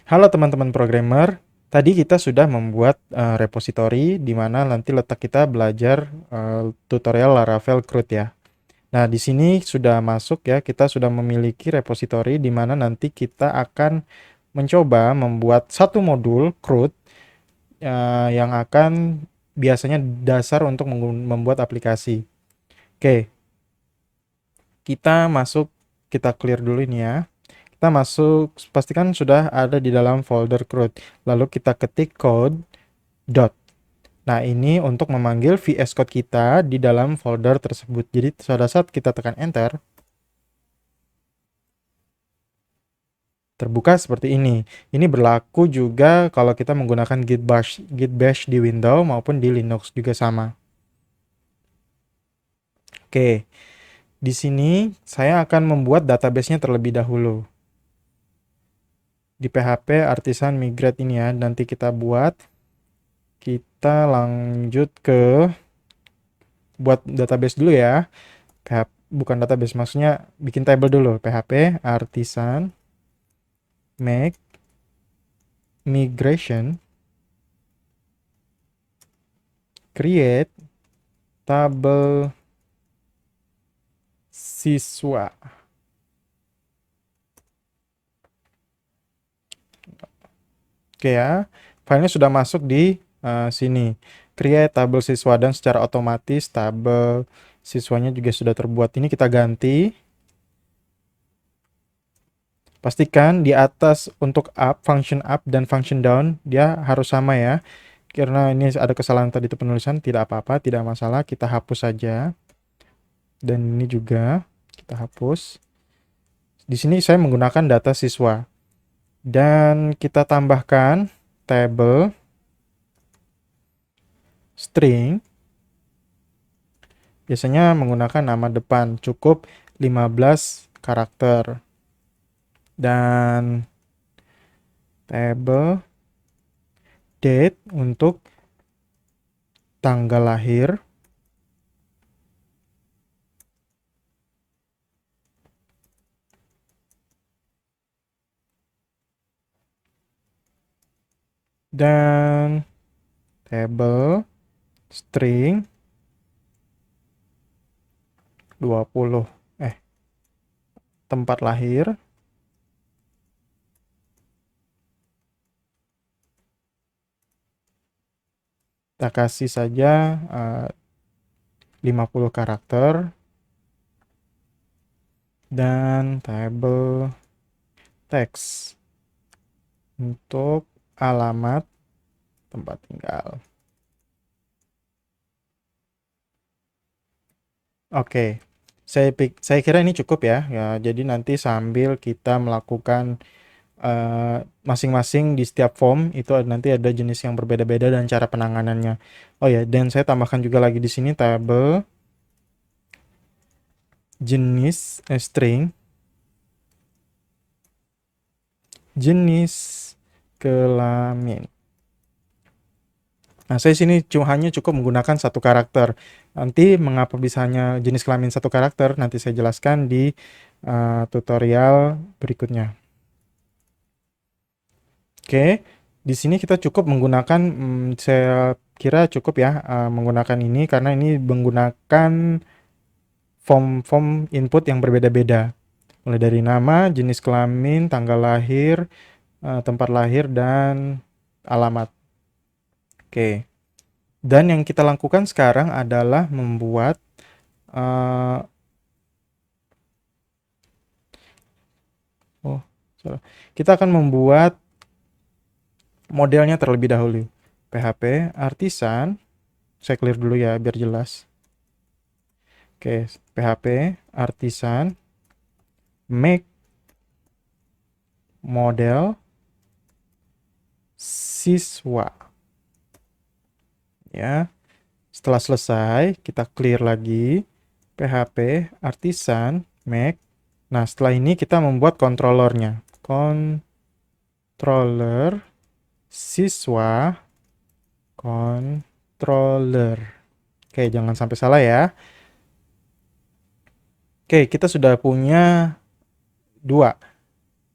Halo teman-teman programmer, tadi kita sudah membuat repository di mana nanti letak kita belajar tutorial Laravel CRUD ya. Nah, di sini sudah masuk ya, kita sudah memiliki repository di mana nanti kita akan mencoba membuat satu modul CRUD yang akan biasanya dasar untuk membuat aplikasi. Oke, kita masuk, kita clear dulu ini ya. Kita masuk, pastikan sudah ada di dalam folder CRUD. Lalu kita ketik code dot. Nah, ini untuk memanggil VS Code kita di dalam folder tersebut. Jadi, pada saat kita tekan enter, terbuka seperti ini. Ini berlaku juga kalau kita menggunakan Git Bash di Windows maupun di Linux juga sama. Oke, di sini saya akan membuat database-nya terlebih dahulu. Di PHP Artisan Migrate ini ya, nanti kita buat. Kita lanjut ke buat database dulu ya. PHP, bukan database, maksudnya bikin table dulu. PHP Artisan make migration create tabel siswa. Oke ya, filenya sudah masuk di sini. Create tabel siswa dan secara otomatis tabel siswanya juga sudah terbuat. Ini kita ganti. Pastikan di atas untuk up, function up dan function down dia harus sama ya. Karena ini ada kesalahan tadi itu penulisan, tidak apa-apa, tidak masalah, kita hapus saja. Dan ini juga kita hapus. Di sini saya menggunakan data siswa. Dan kita tambahkan table string. Biasanya menggunakan nama depan, cukup 15 karakter. Dan table date untuk tanggal lahir. Dan table string 20 tempat lahir. Kita kasih saja 50 karakter. Dan table text untuk alamat tempat tinggal. Oke, saya kira ini cukup ya. Jadi nanti sambil kita melakukan masing-masing di setiap form itu nanti ada jenis yang berbeda-beda dan cara penanganannya. Oh ya, dan saya tambahkan juga lagi di sini tabel jenis string jenis kelamin. Nah, saya sini hanya cukup menggunakan satu karakter. Nanti mengapa bisa hanya jenis kelamin satu karakter, nanti saya jelaskan di tutorial berikutnya. Oke, di sini kita cukup menggunakan, saya kira cukup ya, menggunakan ini karena ini menggunakan form input yang berbeda-beda. Mulai dari nama, jenis kelamin, tanggal lahir, tempat lahir, dan alamat. Oke. Dan yang kita lakukan sekarang adalah membuat kita akan membuat modelnya terlebih dahulu. PHP Artisan, saya clear dulu ya biar jelas. Oke, PHP Artisan make model siswa. Ya. Setelah selesai, kita clear lagi. PHP Artisan make. Nah, setelah ini kita membuat controllernya. Controller siswa controller. Oke, jangan sampai salah ya. Oke, kita sudah punya dua,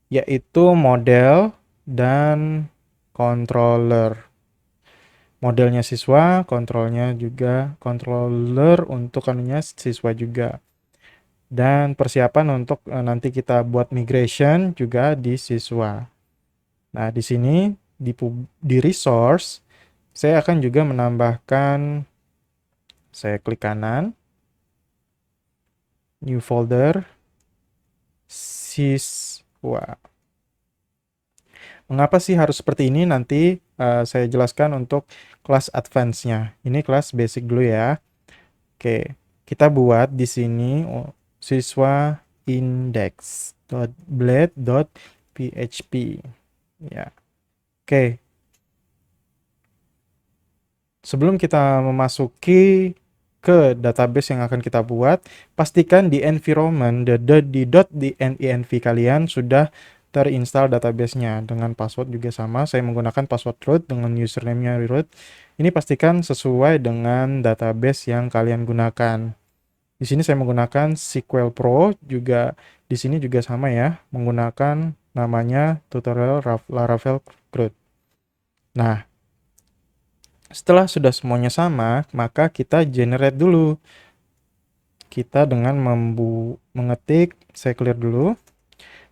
yaitu model dan controller. Modelnya siswa, kontrolnya juga controller untuk anunya siswa juga. Dan persiapan untuk nanti kita buat migration juga di siswa. Nah, di sini di resource saya akan juga menambahkan, saya klik kanan, new folder, siswa. Mengapa sih harus seperti ini? Nanti saya jelaskan untuk kelas advance-nya. Ini kelas basic dulu ya. Oke, kita buat di sini siswa index.blade.php. Ya. Oke. Sebelum kita memasuki ke database yang akan kita buat, pastikan di environment di .env kalian sudah terinstall databasenya dengan password juga sama. Saya menggunakan password root dengan username-nya root. Ini pastikan sesuai dengan database yang kalian gunakan. Di sini saya menggunakan SQL Pro, juga di sini juga sama ya, menggunakan namanya tutorial Laravel CRUD. Nah, setelah sudah semuanya sama, maka kita generate dulu. Kita dengan mengetik, saya clear dulu,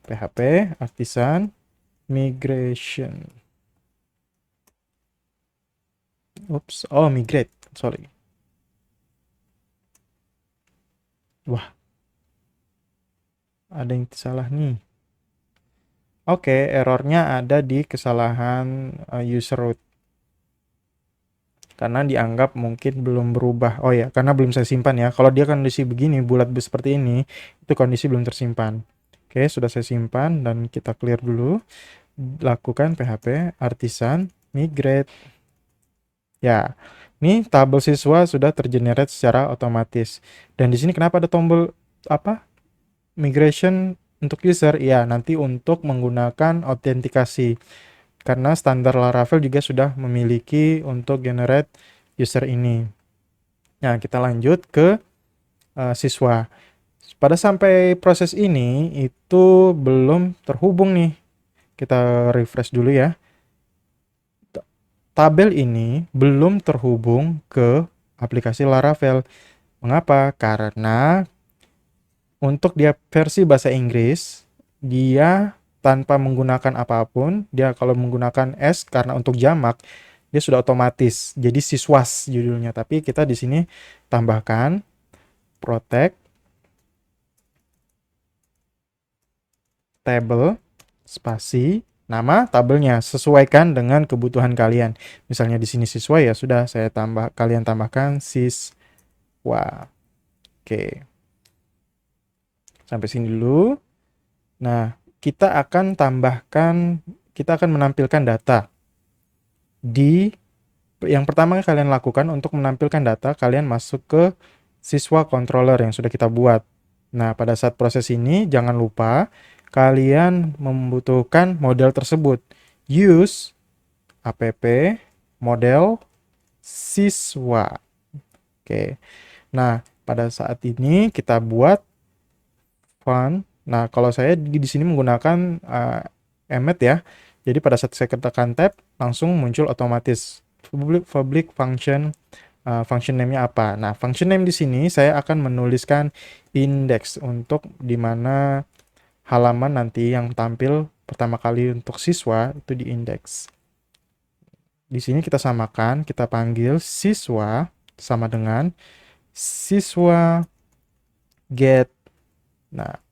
php artisan migration. Migrate, sorry. Wah, ada yang salah nih. Oke, errornya ada di kesalahan user root. Karena dianggap mungkin belum berubah. Oh ya, karena belum saya simpan ya. Kalau dia kondisi begini, bulat seperti ini, itu kondisi belum tersimpan. Oke, sudah saya simpan dan kita clear dulu. Lakukan php artisan migrate. Ya, ini tabel siswa sudah tergenerate secara otomatis. Dan di sini kenapa ada tombol apa? Migration untuk user? Ya, nanti untuk menggunakan autentikasi. Karena standar Laravel juga sudah memiliki untuk generate user ini. Nah, kita lanjut ke siswa. Pada sampai proses ini itu belum terhubung nih. Kita refresh dulu ya. Tabel ini belum terhubung ke aplikasi Laravel. Mengapa? Karena untuk dia versi bahasa Inggris, dia tanpa menggunakan apapun, dia kalau menggunakan S karena untuk jamak, dia sudah otomatis. Jadi siswas judulnya, tapi kita di sini tambahkan protect table spasi nama tabelnya, sesuaikan dengan kebutuhan kalian. Misalnya di sini siswa, ya sudah saya kalian tambahkan siswa. Oke. Sampai sini dulu. Nah, kita akan menampilkan data. Yang pertama kalian lakukan untuk menampilkan data, kalian masuk ke siswa controller yang sudah kita buat. Nah, pada saat proses ini, jangan lupa kalian membutuhkan model tersebut. Use app model siswa. Oke. Nah, pada saat ini kita buat fun. Nah, kalau saya di sini menggunakan emmet ya. Jadi pada saat saya tekan tab, langsung muncul otomatis public function name-nya apa. Nah, function name di sini saya akan menuliskan index untuk dimana halaman nanti yang tampil pertama kali untuk siswa itu di index. Di sini kita samakan, kita panggil siswa sama dengan siswa get. Nah,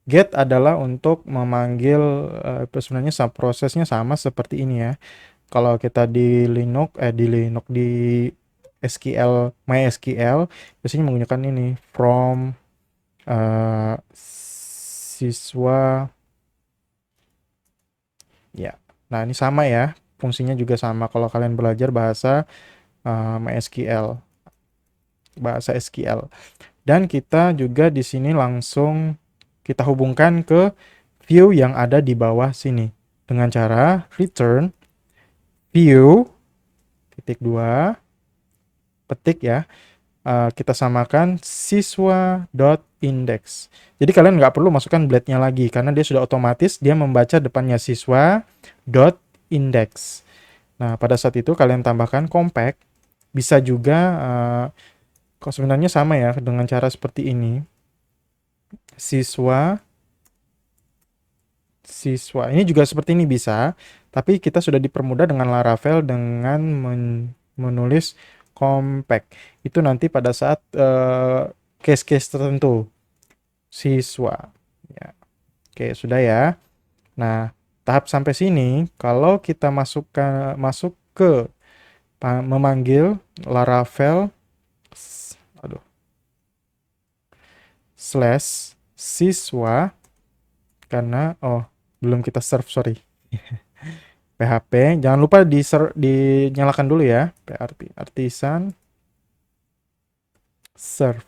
get adalah untuk memanggil sebenarnya prosesnya sama seperti ini ya. Kalau kita di Linux di SQL MySQL biasanya menggunakan ini from siswa ya. Nah, ini sama ya. Fungsinya juga sama kalau kalian belajar bahasa MySQL, bahasa SQL. Dan kita juga di sini langsung kita hubungkan ke view yang ada di bawah sini dengan cara return view (2) petik ya, kita samakan siswa index. Jadi kalian nggak perlu masukkan blade-nya lagi karena dia sudah otomatis dia membaca depannya siswa dot index. Nah, pada saat itu kalian tambahkan compact. Bisa juga kok sebenarnya sama ya dengan cara seperti ini. Siswa siswa. Ini juga seperti ini bisa, tapi kita sudah dipermudah dengan Laravel dengan menulis compact. Itu nanti pada saat case-case tertentu. Siswa. Ya. Oke, sudah ya. Nah, tahap sampai sini kalau kita masuk ke memanggil Laravel aduh, slash siswa karena belum kita serve, sorry. PHP, jangan lupa dinyalakan dulu ya. PRT artisan serve.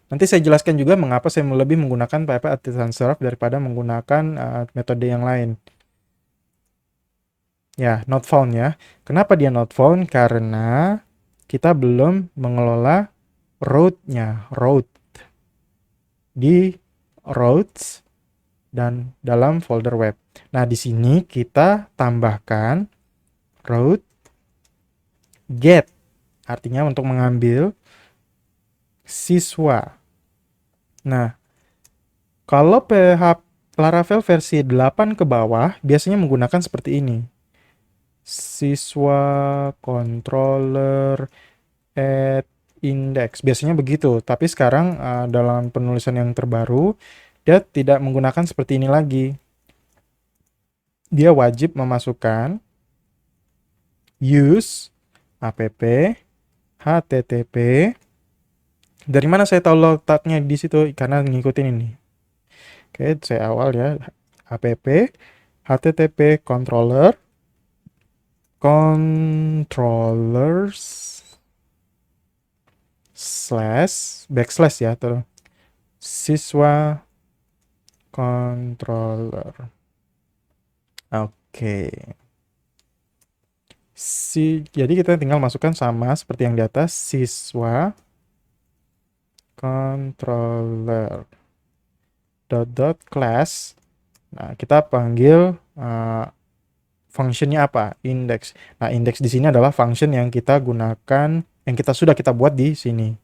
Nanti saya jelaskan juga mengapa saya lebih menggunakan PHP artisan serve daripada menggunakan metode yang lain. Ya, not found ya. Kenapa dia not found? Karena kita belum mengelola route-nya, route di routes dan dalam folder web. Nah, di sini kita tambahkan route get, artinya untuk mengambil siswa. Nah, kalau PHP Laravel versi 8 ke bawah biasanya menggunakan seperti ini. Siswa controller add index. Biasanya begitu, tapi sekarang dalam penulisan yang terbaru dia tidak menggunakan seperti ini lagi. Dia wajib memasukkan use app http. Dari mana saya tahu letaknya di situ? Karena ngikutin ini. Oke, saya awal ya. App http controllers slash backslash ya terus siswa controller. Oke. Jadi kita tinggal masukkan sama seperti yang di atas, siswa controller dot class. Nah, kita panggil functionnya apa? Index. Nah, index di sini adalah function yang kita gunakan, yang sudah kita buat di sini.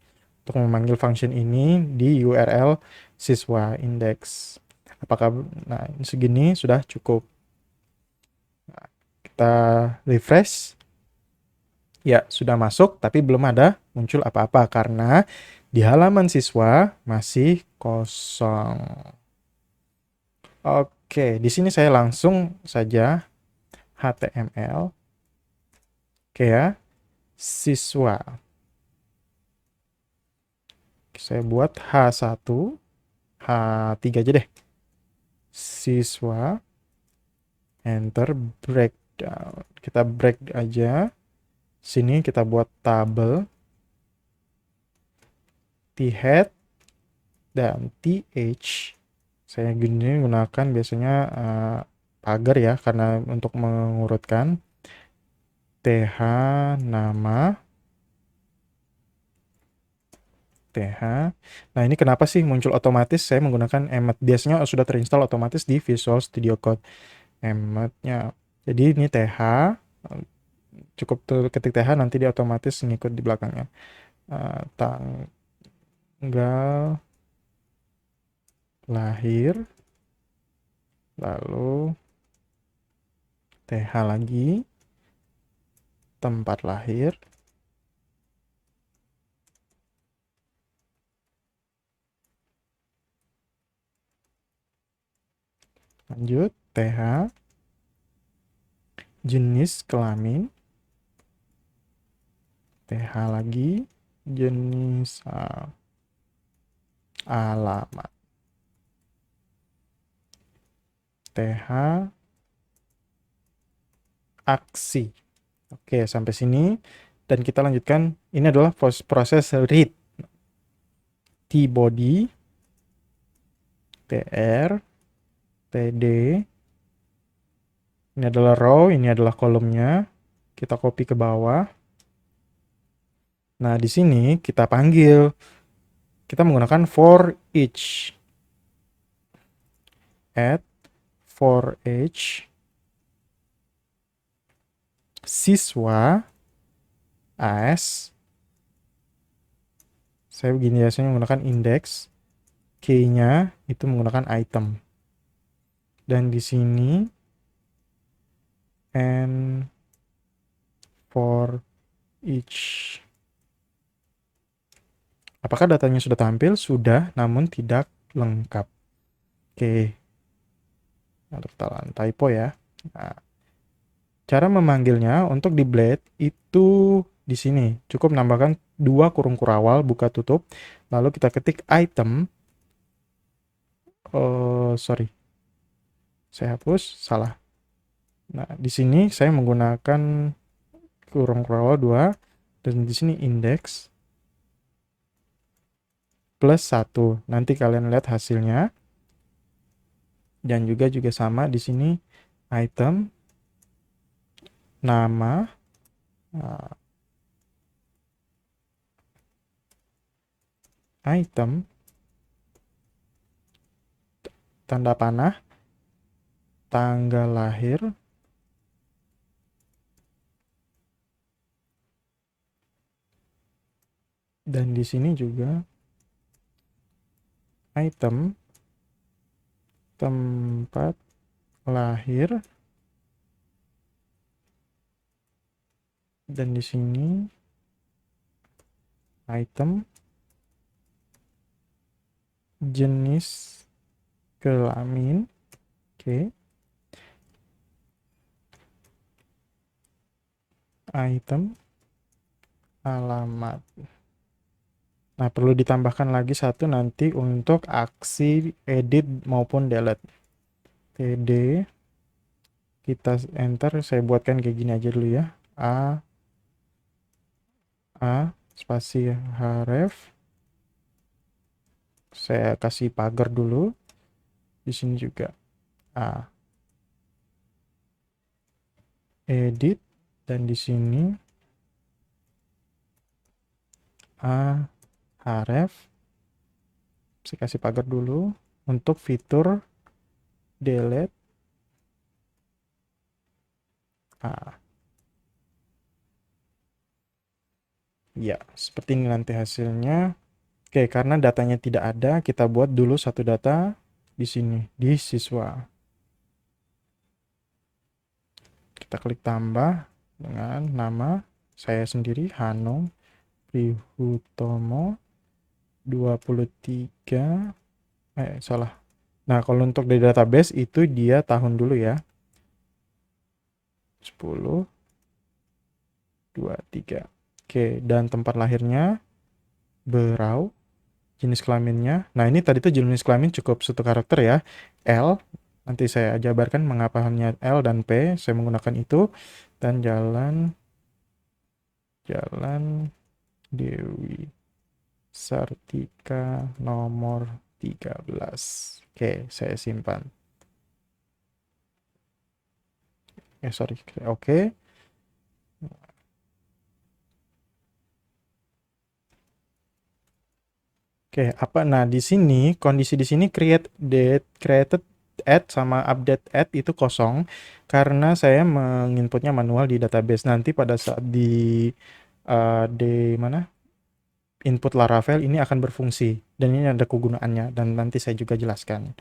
Untuk memanggil function ini di URL siswa index. Apakah, nah segini sudah cukup. Nah, kita refresh. Ya, sudah masuk, tapi belum ada muncul apa-apa karena di halaman siswa masih kosong. Oke, di sini saya langsung saja HTML. Oke ya, siswa. Saya buat H1, H3 aja deh. Siswa, enter, breakdown. Kita break aja. Sini kita buat tabel, T-head, dan TH. Saya gini gunakan biasanya pagar ya, karena untuk mengurutkan. TH, nama, TH. Nah, ini kenapa sih muncul otomatis? Saya menggunakan Emmet. Biasanya sudah terinstall otomatis di Visual Studio Code. Emmet-nya. Jadi ini TH. Cukup ketik TH, nanti dia otomatis ngikut di belakangnya. Tanggal lahir. Lalu TH lagi. Tempat lahir. Lanjut, TH. Jenis kelamin. TH lagi. Jenis alamat. TH. Aksi. Oke, sampai sini. Dan kita lanjutkan. Ini adalah proses read. T-body. TR. TD. Ini adalah row, ini adalah kolomnya. Kita copy ke bawah. Nah, di sini kita panggil kita menggunakan for each. Add for each siswa as, saya begini biasanya menggunakan index, key-nya itu menggunakan item. Dan di sini and for each. Apakah datanya sudah tampil? Sudah, namun tidak lengkap. Oke. Ada kesalahan typo ya. Nah, cara memanggilnya untuk di Blade itu di sini. Cukup menambahkan 2 kurung kurawal buka tutup. Lalu kita ketik item. Oh, sorry. Saya hapus, salah. Nah, di sini saya menggunakan kurung kurawal 2 dan di sini index plus 1. Nanti kalian lihat hasilnya. Dan juga sama di sini item nama item tanda panah tanggal lahir dan di sini juga item tempat lahir dan di sini item jenis kelamin. Oke. Item alamat. Nah, perlu ditambahkan lagi satu nanti untuk aksi edit maupun delete. TD kita enter, saya buatkan kayak gini aja dulu ya. A spasi href. Saya kasih pagar dulu. Di sini juga A. Edit dan di sini A href. Saya kasih pagar dulu untuk fitur delete A. Ya, seperti ini nanti hasilnya. Oke, karena datanya tidak ada, kita buat dulu satu data di sini, di siswa. Kita klik tambah dengan nama saya sendiri, Hanung Prihutomo 23. Salah. Nah, kalau untuk di database itu dia tahun dulu ya. 10, 23. Oke, dan tempat lahirnya Berau. Jenis kelaminnya. Nah, ini tadi tuh jenis kelamin cukup satu karakter ya. L. Nanti saya jabarkan mengapa hanya L dan P. Saya menggunakan itu. Dan Jalan Dewi Sartika nomor 13. Oke, saya simpan. Sorry. Oke. Oke, apa? Nah, di sini kondisi di sini created add sama update add itu kosong karena saya menginputnya manual di database. Nanti pada saat di mana input Laravel ini akan berfungsi dan ini ada kegunaannya dan nanti saya juga jelaskan.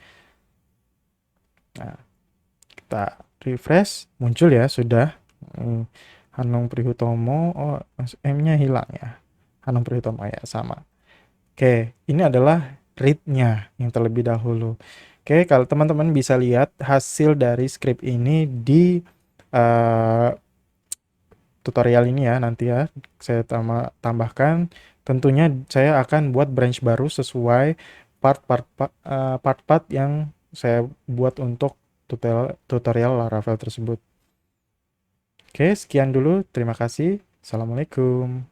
Nah, kita refresh, muncul ya sudah Hanung Prihutomo. Oh, M-nya hilang ya. Hanung Prihutomo ya sama. Oke, ini adalah read-nya yang terlebih dahulu. Oke, kalau teman-teman bisa lihat hasil dari script ini di tutorial ini ya, nanti ya saya tambahkan. Tentunya saya akan buat branch baru sesuai part-part yang saya buat untuk tutorial Laravel tersebut. Oke, sekian dulu. Terima kasih. Assalamualaikum.